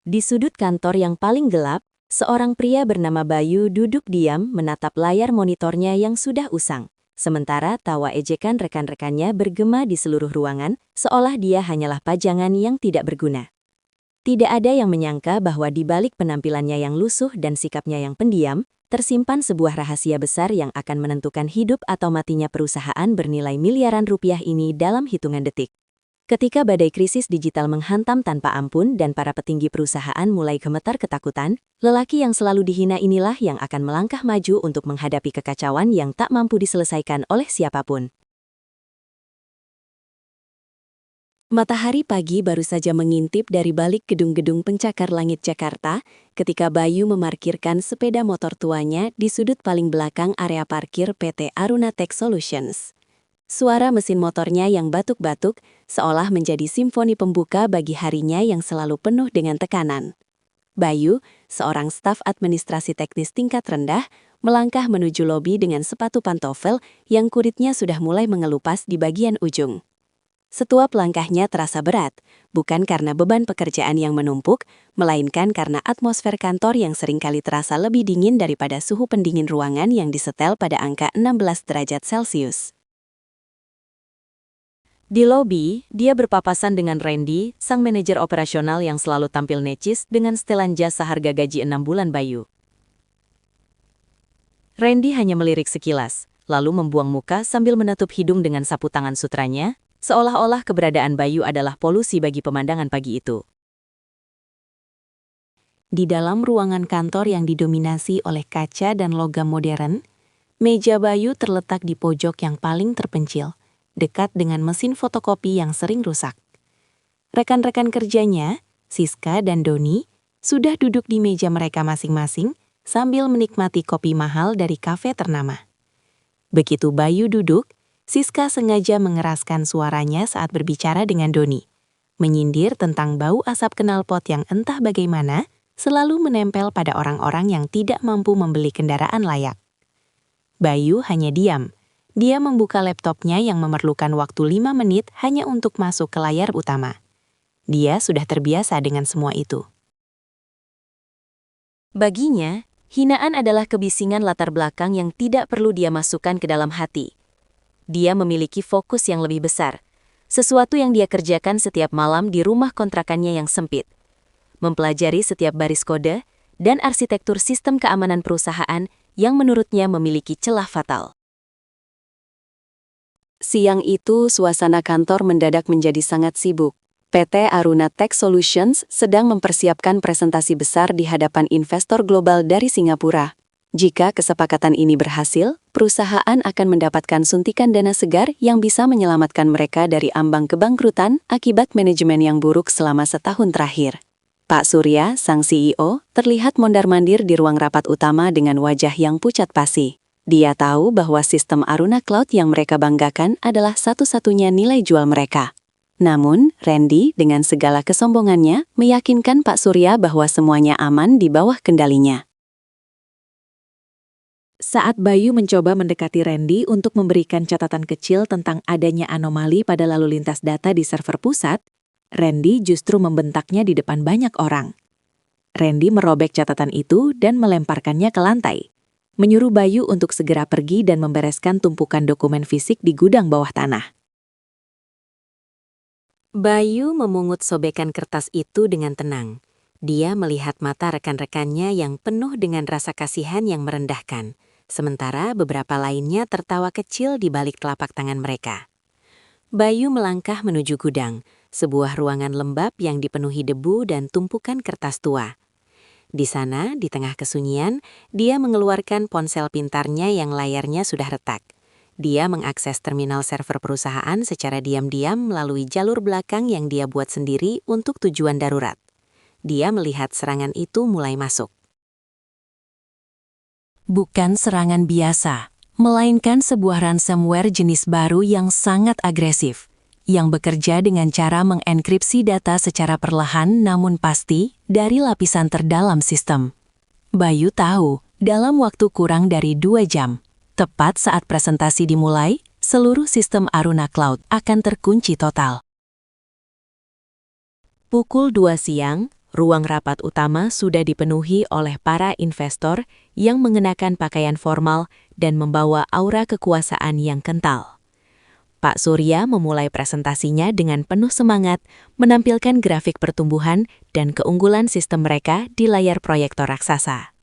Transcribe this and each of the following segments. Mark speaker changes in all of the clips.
Speaker 1: Di sudut kantor yang paling gelap, seorang pria bernama Bayu duduk diam menatap layar monitornya yang sudah usang. Sementara tawa ejekan rekan-rekannya bergema di seluruh ruangan, seolah dia hanyalah pajangan yang tidak berguna. Tidak ada yang menyangka bahwa di balik penampilannya yang lusuh dan sikapnya yang pendiam, tersimpan sebuah rahasia besar yang akan menentukan hidup atau matinya perusahaan bernilai miliaran rupiah ini dalam hitungan detik. Ketika badai krisis digital menghantam tanpa ampun dan para petinggi perusahaan mulai gemetar ketakutan, lelaki yang selalu dihina inilah yang akan melangkah maju untuk menghadapi kekacauan yang tak mampu diselesaikan oleh siapapun. Matahari pagi baru saja mengintip dari balik gedung-gedung pencakar langit Jakarta ketika Bayu memarkirkan sepeda motor tuanya di sudut paling belakang area parkir PT Aruna Tech Solutions. Suara mesin motornya yang batuk-batuk seolah menjadi simfoni pembuka bagi harinya yang selalu penuh dengan tekanan. Bayu, seorang staf administrasi teknis tingkat rendah, melangkah menuju lobi dengan sepatu pantofel yang kuritnya sudah mulai mengelupas di bagian ujung. Setiap langkahnya terasa berat, bukan karena beban pekerjaan yang menumpuk, melainkan karena atmosfer kantor yang seringkali terasa lebih dingin daripada suhu pendingin ruangan yang disetel pada angka 16 derajat Celcius. Di lobi, dia berpapasan dengan Randy, sang manajer operasional yang selalu tampil necis dengan setelan jasa harga gaji 6 bulan Bayu. Randy hanya melirik sekilas, lalu membuang muka sambil menutup hidung dengan sapu tangan sutranya, seolah-olah keberadaan Bayu adalah polusi bagi pemandangan pagi itu. Di dalam ruangan kantor yang didominasi oleh kaca dan logam modern, meja Bayu terletak di pojok yang paling terpencil, dekat dengan mesin fotokopi yang sering rusak. Rekan-rekan kerjanya, Siska dan Doni, sudah duduk di meja mereka masing-masing sambil menikmati kopi mahal dari kafe ternama. Begitu Bayu duduk, Siska sengaja mengeraskan suaranya saat berbicara dengan Doni, menyindir tentang bau asap knalpot yang entah bagaimana selalu menempel pada orang-orang yang tidak mampu membeli kendaraan layak. Bayu hanya diam. Dia membuka laptopnya yang memerlukan waktu 5 menit hanya untuk masuk ke layar utama. Dia sudah terbiasa dengan semua itu. Baginya, hinaan adalah kebisingan latar belakang yang tidak perlu dia masukkan ke dalam hati. Dia memiliki fokus yang lebih besar, sesuatu yang dia kerjakan setiap malam di rumah kontrakannya yang sempit. Mempelajari setiap baris kode dan arsitektur sistem keamanan perusahaan yang menurutnya memiliki celah fatal. Siang itu, suasana kantor mendadak menjadi sangat sibuk. PT Aruna Tech Solutions sedang mempersiapkan presentasi besar di hadapan investor global dari Singapura. Jika kesepakatan ini berhasil, perusahaan akan mendapatkan suntikan dana segar yang bisa menyelamatkan mereka dari ambang kebangkrutan akibat manajemen yang buruk selama setahun terakhir. Pak Surya, sang CEO, terlihat mondar-mandir di ruang rapat utama dengan wajah yang pucat pasi. Dia tahu bahwa sistem Aruna Cloud yang mereka banggakan adalah satu-satunya nilai jual mereka. Namun, Randy dengan segala kesombongannya meyakinkan Pak Surya bahwa semuanya aman di bawah kendalinya. Saat Bayu mencoba mendekati Randy untuk memberikan catatan kecil tentang adanya anomali pada lalu lintas data di server pusat, Randy justru membentaknya di depan banyak orang. Randy merobek catatan itu dan melemparkannya ke lantai, menyuruh Bayu untuk segera pergi dan membereskan tumpukan dokumen fisik di gudang bawah tanah. Bayu memungut sobekan kertas itu dengan tenang. Dia melihat mata rekan-rekannya yang penuh dengan rasa kasihan yang merendahkan, sementara beberapa lainnya tertawa kecil di balik telapak tangan mereka. Bayu melangkah menuju gudang, sebuah ruangan lembab yang dipenuhi debu dan tumpukan kertas tua. Di sana, di tengah kesunyian, dia mengeluarkan ponsel pintarnya yang layarnya sudah retak. Dia mengakses terminal server perusahaan secara diam-diam melalui jalur belakang yang dia buat sendiri untuk tujuan darurat. Dia melihat serangan itu mulai masuk. Bukan serangan biasa, melainkan sebuah ransomware jenis baru yang sangat agresif, yang bekerja dengan cara mengenkripsi data secara perlahan namun pasti dari lapisan terdalam sistem. Bayu tahu, dalam waktu kurang dari 2 jam, tepat saat presentasi dimulai, seluruh sistem Aruna Cloud akan terkunci total. Pukul 2 siang, Ruang rapat utama sudah dipenuhi oleh para investor yang mengenakan pakaian formal dan membawa aura kekuasaan yang kental. Pak Surya memulai presentasinya dengan penuh semangat, menampilkan grafik pertumbuhan dan keunggulan sistem mereka di layar proyektor raksasa.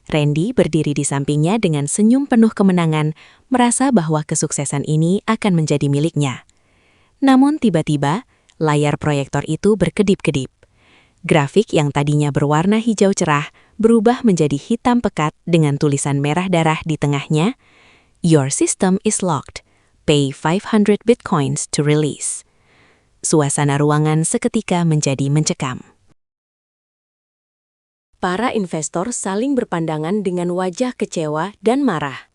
Speaker 1: Randy berdiri di sampingnya dengan senyum penuh kemenangan, merasa bahwa kesuksesan ini akan menjadi miliknya. Namun tiba-tiba, layar proyektor itu berkedip-kedip. Grafik yang tadinya berwarna hijau cerah berubah menjadi hitam pekat dengan tulisan merah darah di tengahnya, "Your system is locked. Pay 500 bitcoins to release." Suasana ruangan seketika menjadi mencekam. Para investor saling berpandangan dengan wajah kecewa dan marah.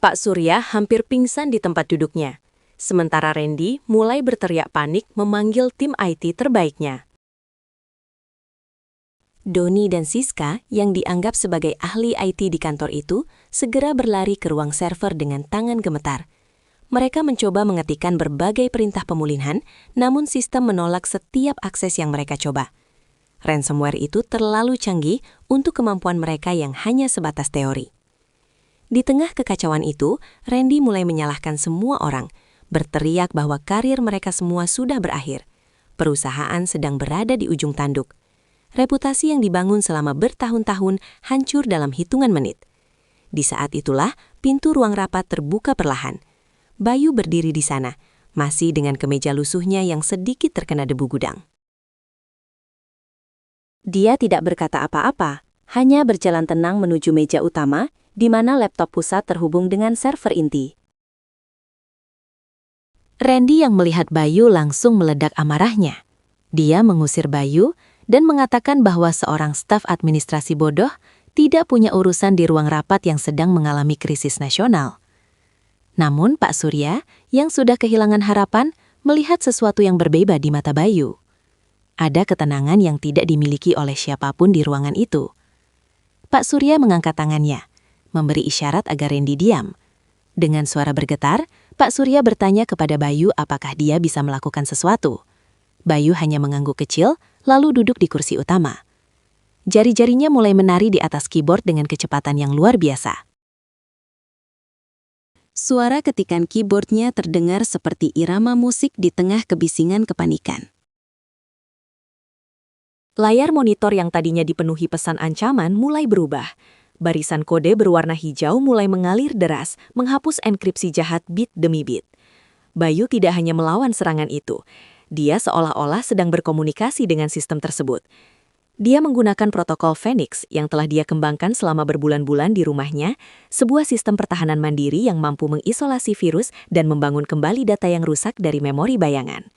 Speaker 1: Pak Surya hampir pingsan di tempat duduknya, sementara Randy mulai berteriak panik memanggil tim IT terbaiknya. Doni dan Siska, yang dianggap sebagai ahli IT di kantor itu, segera berlari ke ruang server dengan tangan gemetar. Mereka mencoba mengetikkan berbagai perintah pemulihan, namun sistem menolak setiap akses yang mereka coba. Ransomware itu terlalu canggih untuk kemampuan mereka yang hanya sebatas teori. Di tengah kekacauan itu, Randy mulai menyalahkan semua orang, berteriak bahwa karir mereka semua sudah berakhir. Perusahaan sedang berada di ujung tanduk. Reputasi yang dibangun selama bertahun-tahun hancur dalam hitungan menit. Di saat itulah, pintu ruang rapat terbuka perlahan. Bayu berdiri di sana, masih dengan kemeja lusuhnya yang sedikit terkena debu gudang. Dia tidak berkata apa-apa, hanya berjalan tenang menuju meja utama, di mana laptop pusat terhubung dengan server inti. Randy yang melihat Bayu langsung meledak amarahnya. Dia mengusir Bayu dan mengatakan bahwa seorang staf administrasi bodoh tidak punya urusan di ruang rapat yang sedang mengalami krisis nasional. Namun Pak Surya, yang sudah kehilangan harapan, melihat sesuatu yang berbeda di mata Bayu. Ada ketenangan yang tidak dimiliki oleh siapapun di ruangan itu. Pak Surya mengangkat tangannya, memberi isyarat agar Randy diam. Dengan suara bergetar, Pak Surya bertanya kepada Bayu apakah dia bisa melakukan sesuatu. Bayu hanya mengangguk kecil, lalu duduk di kursi utama. Jari-jarinya mulai menari di atas keyboard dengan kecepatan yang luar biasa. Suara ketikan keyboardnya terdengar seperti irama musik di tengah kebisingan kepanikan. Layar monitor yang tadinya dipenuhi pesan ancaman mulai berubah. Barisan kode berwarna hijau mulai mengalir deras, menghapus enkripsi jahat bit demi bit. Bayu tidak hanya melawan serangan itu. Dia seolah-olah sedang berkomunikasi dengan sistem tersebut. Dia menggunakan protokol Phoenix yang telah dia kembangkan selama berbulan-bulan di rumahnya, sebuah sistem pertahanan mandiri yang mampu mengisolasi virus dan membangun kembali data yang rusak dari memori bayangan.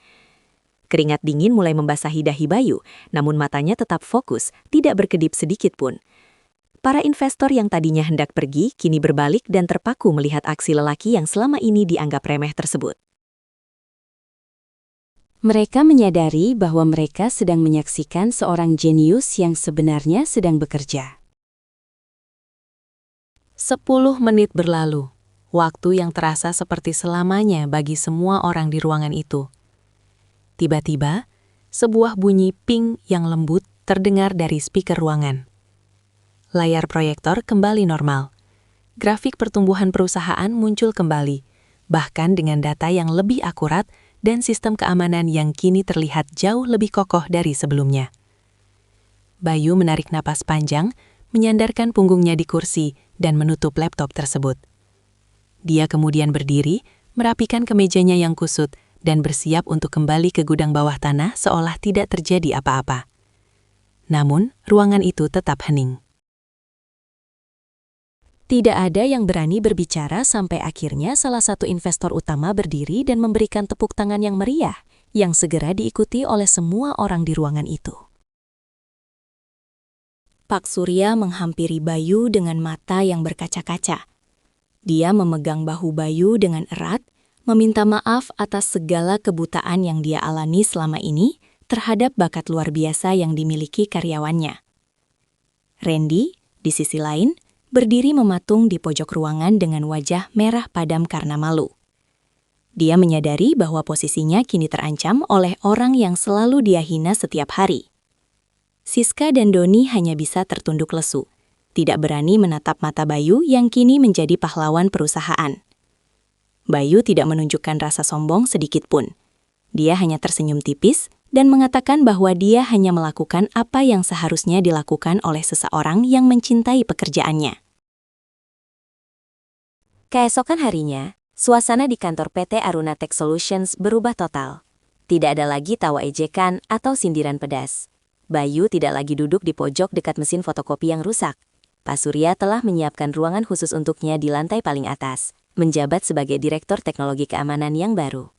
Speaker 1: Keringat dingin mulai membasahi dahi Bayu, namun matanya tetap fokus, tidak berkedip sedikit pun. Para investor yang tadinya hendak pergi, kini berbalik dan terpaku melihat aksi lelaki yang selama ini dianggap remeh tersebut. Mereka menyadari bahwa mereka sedang menyaksikan seorang jenius yang sebenarnya sedang bekerja. 10 menit berlalu, waktu yang terasa seperti selamanya bagi semua orang di ruangan itu. Tiba-tiba, sebuah bunyi ping yang lembut terdengar dari speaker ruangan. Layar proyektor kembali normal. Grafik pertumbuhan perusahaan muncul kembali, bahkan dengan data yang lebih akurat dan sistem keamanan yang kini terlihat jauh lebih kokoh dari sebelumnya. Bayu menarik napas panjang, menyandarkan punggungnya di kursi dan menutup laptop tersebut. Dia kemudian berdiri, merapikan kemejanya yang kusut, dan bersiap untuk kembali ke gudang bawah tanah seolah tidak terjadi apa-apa. Namun, ruangan itu tetap hening. Tidak ada yang berani berbicara sampai akhirnya salah satu investor utama berdiri dan memberikan tepuk tangan yang meriah, yang segera diikuti oleh semua orang di ruangan itu. Pak Surya menghampiri Bayu dengan mata yang berkaca-kaca. Dia memegang bahu Bayu dengan erat, meminta maaf atas segala kebutaan yang dia alami selama ini terhadap bakat luar biasa yang dimiliki karyawannya. Randy, di sisi lain, berdiri mematung di pojok ruangan dengan wajah merah padam karena malu. Dia menyadari bahwa posisinya kini terancam oleh orang yang selalu dia hina setiap hari. Siska dan Doni hanya bisa tertunduk lesu, tidak berani menatap mata Bayu yang kini menjadi pahlawan perusahaan. Bayu tidak menunjukkan rasa sombong sedikit pun. Dia hanya tersenyum tipis dan mengatakan bahwa dia hanya melakukan apa yang seharusnya dilakukan oleh seseorang yang mencintai pekerjaannya. Keesokan harinya, suasana di kantor PT Aruna Tech Solutions berubah total. Tidak ada lagi tawa ejekan atau sindiran pedas. Bayu tidak lagi duduk di pojok dekat mesin fotokopi yang rusak. Pak Surya telah menyiapkan ruangan khusus untuknya di lantai paling atas, menjabat sebagai Direktur Teknologi Keamanan yang baru.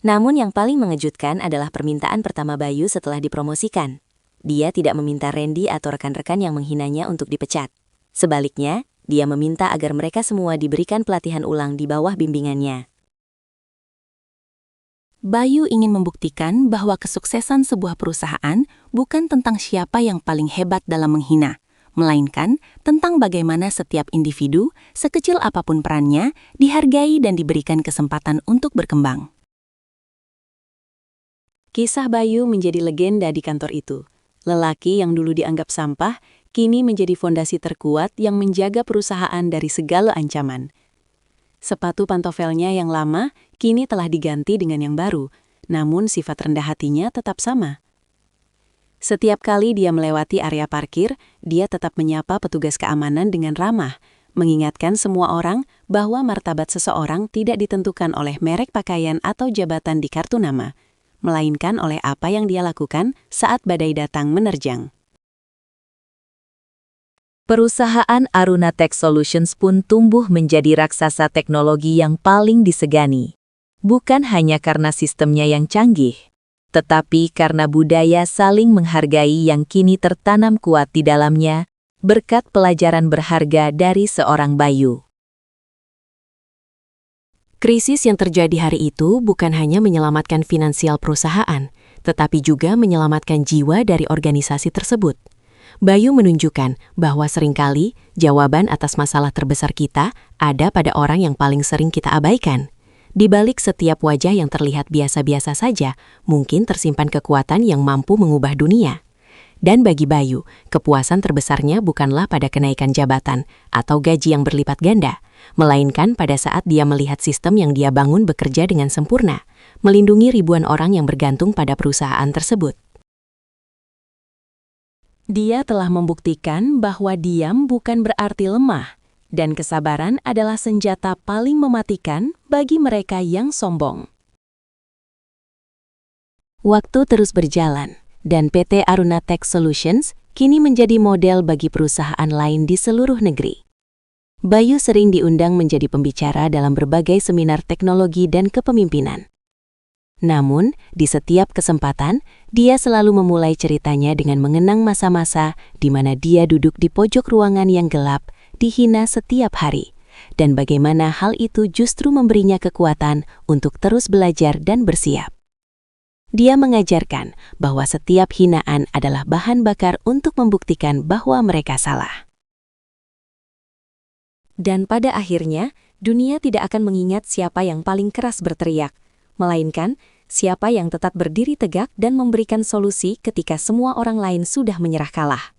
Speaker 1: Namun yang paling mengejutkan adalah permintaan pertama Bayu setelah dipromosikan. Dia tidak meminta Randy atau rekan-rekan yang menghinanya untuk dipecat. Sebaliknya, dia meminta agar mereka semua diberikan pelatihan ulang di bawah bimbingannya. Bayu ingin membuktikan bahwa kesuksesan sebuah perusahaan bukan tentang siapa yang paling hebat dalam menghina, melainkan tentang bagaimana setiap individu, sekecil apapun perannya, dihargai dan diberikan kesempatan untuk berkembang. Kisah Bayu menjadi legenda di kantor itu. Lelaki yang dulu dianggap sampah, kini menjadi fondasi terkuat yang menjaga perusahaan dari segala ancaman. Sepatu pantofelnya yang lama kini telah diganti dengan yang baru, namun sifat rendah hatinya tetap sama. Setiap kali dia melewati area parkir, dia tetap menyapa petugas keamanan dengan ramah, mengingatkan semua orang bahwa martabat seseorang tidak ditentukan oleh merek pakaian atau jabatan di kartu nama, melainkan oleh apa yang dia lakukan saat badai datang menerjang. Perusahaan Aruna Tech Solutions pun tumbuh menjadi raksasa teknologi yang paling disegani. Bukan hanya karena sistemnya yang canggih, tetapi karena budaya saling menghargai yang kini tertanam kuat di dalamnya, berkat pelajaran berharga dari seorang Bayu. Krisis yang terjadi hari itu bukan hanya menyelamatkan finansial perusahaan, tetapi juga menyelamatkan jiwa dari organisasi tersebut. Bayu menunjukkan bahwa seringkali jawaban atas masalah terbesar kita ada pada orang yang paling sering kita abaikan. Di balik setiap wajah yang terlihat biasa-biasa saja, mungkin tersimpan kekuatan yang mampu mengubah dunia. Dan bagi Bayu, kepuasan terbesarnya bukanlah pada kenaikan jabatan atau gaji yang berlipat ganda, melainkan pada saat dia melihat sistem yang dia bangun bekerja dengan sempurna, melindungi ribuan orang yang bergantung pada perusahaan tersebut. Dia telah membuktikan bahwa diam bukan berarti lemah, dan kesabaran adalah senjata paling mematikan bagi mereka yang sombong. Waktu terus berjalan, dan PT Aruna Tech Solutions kini menjadi model bagi perusahaan lain di seluruh negeri. Bayu sering diundang menjadi pembicara dalam berbagai seminar teknologi dan kepemimpinan. Namun, di setiap kesempatan, dia selalu memulai ceritanya dengan mengenang masa-masa di mana dia duduk di pojok ruangan yang gelap, dihina setiap hari, dan bagaimana hal itu justru memberinya kekuatan untuk terus belajar dan bersiap. Dia mengajarkan bahwa setiap hinaan adalah bahan bakar untuk membuktikan bahwa mereka salah. Dan pada akhirnya, dunia tidak akan mengingat siapa yang paling keras berteriak, melainkan siapa yang tetap berdiri tegak dan memberikan solusi ketika semua orang lain sudah menyerah kalah.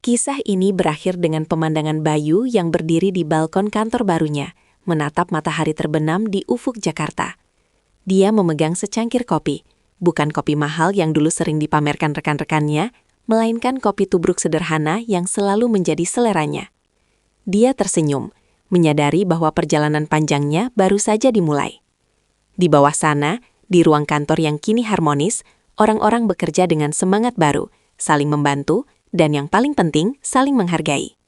Speaker 1: Kisah ini berakhir dengan pemandangan Bayu yang berdiri di balkon kantor barunya, menatap matahari terbenam di ufuk Jakarta. Dia memegang secangkir kopi, bukan kopi mahal yang dulu sering dipamerkan rekan-rekannya, melainkan kopi tubruk sederhana yang selalu menjadi seleranya. Dia tersenyum, menyadari bahwa perjalanan panjangnya baru saja dimulai. Di bawah sana, di ruang kantor yang kini harmonis, orang-orang bekerja dengan semangat baru, saling membantu, dan yang paling penting, saling menghargai.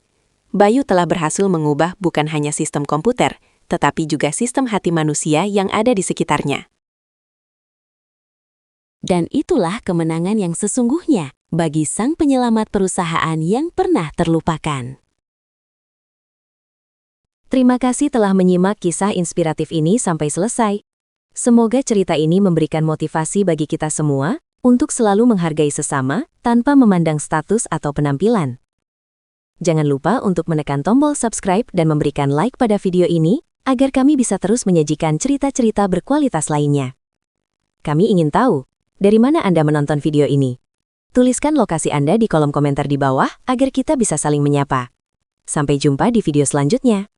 Speaker 1: Bayu telah berhasil mengubah bukan hanya sistem komputer, tetapi juga sistem hati manusia yang ada di sekitarnya. Dan itulah kemenangan yang sesungguhnya bagi sang penyelamat perusahaan yang pernah terlupakan. Terima kasih telah menyimak kisah inspiratif ini sampai selesai. Semoga cerita ini memberikan motivasi bagi kita semua untuk selalu menghargai sesama tanpa memandang status atau penampilan. Jangan lupa untuk menekan tombol subscribe dan memberikan like pada video ini agar kami bisa terus menyajikan cerita-cerita berkualitas lainnya. Kami ingin tahu, dari mana Anda menonton video ini?
Speaker 2: Tuliskan lokasi Anda di kolom komentar di bawah agar kita bisa saling menyapa. Sampai jumpa di video selanjutnya.